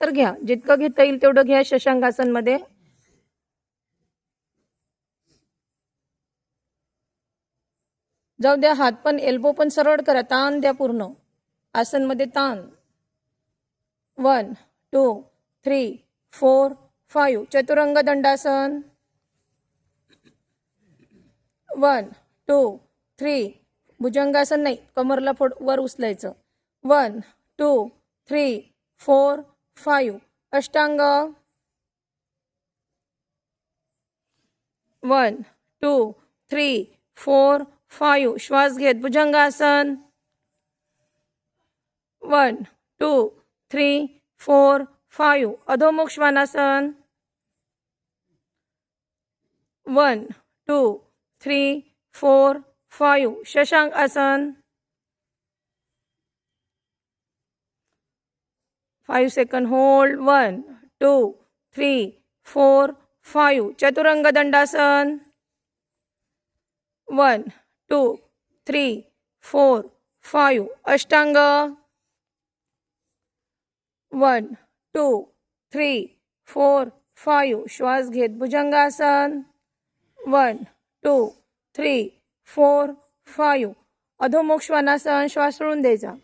तर घ्या, जितकं घेता येईल तेवढं घ्या शशांकासनमध्ये. जाऊ द्या, हात पण एल्बो पण सरळ करा, ताण द्या पूर्ण आसनमध्ये, ताण. 1 2 3 4 5 चतुरंग दंडासन. 1 2 3 भुजंगासन नाही, कमरला वर उचलायचं. 1 2 3 4 5 अष्टांग. 1 2 3 4 5 श्वास घेत भुजंगासन. 1 2 3 4 5 अधोमुख श्वानासन. 1 2 3 4 5 शशांक आसन. 5 सेकंड होल्ड. 1 2 3 4 5 चतुरंग दंडासन. 1 2 3 4 5 अष्टांग. 1 2 3 4 5 श्वास घेत भुजंगासन. 1 2 3 4 5 अधोमुख श्वानासन. श्वास सोडून द्यायचा.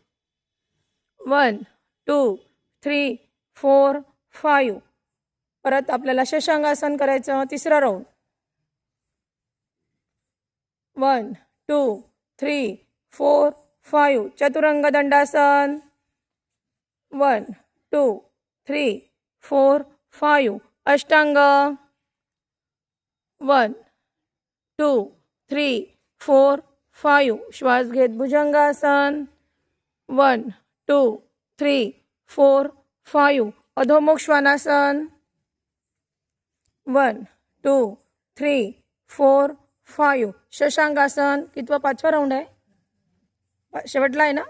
1 2 3 4 5 परत आपल्याला शशांकासन करायचं. तिसरा राऊंड. 1 2 3 4 5 चतुरंग दंडासन. 1 2 3 4 5 अष्टांग. 1 2 3 4 5 श्वास घेत भुजंगासन. 1 2 3 4 5 अधोमुख श्वानासन. 1 2 3 4 5 शशांकासन. कितवा? 5वा राऊंड आहे, शेवटला आहे ना.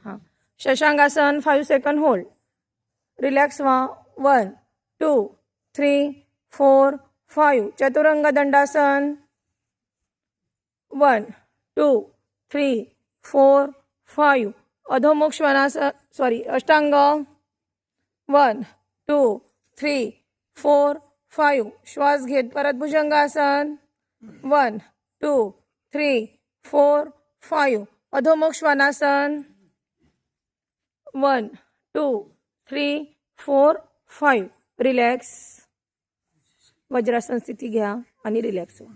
हां, शशांकासन. 5 second hold. रिलॅक्स व्हा. 1 2 3 4 5 चतुरंग दंडासन. 1 2 3 4 5 अधोमुख श्वानासन, अष्टांग. 1 2 3 4 5 श्वास घेत परत भुजंगासन. 1 2 3 4 5 अधोमुख श्वानासन. 1 2 3 4 5 रिलॅक्स. वज्रासन स्थिती घ्या आणि रिलॅक्स व्हा.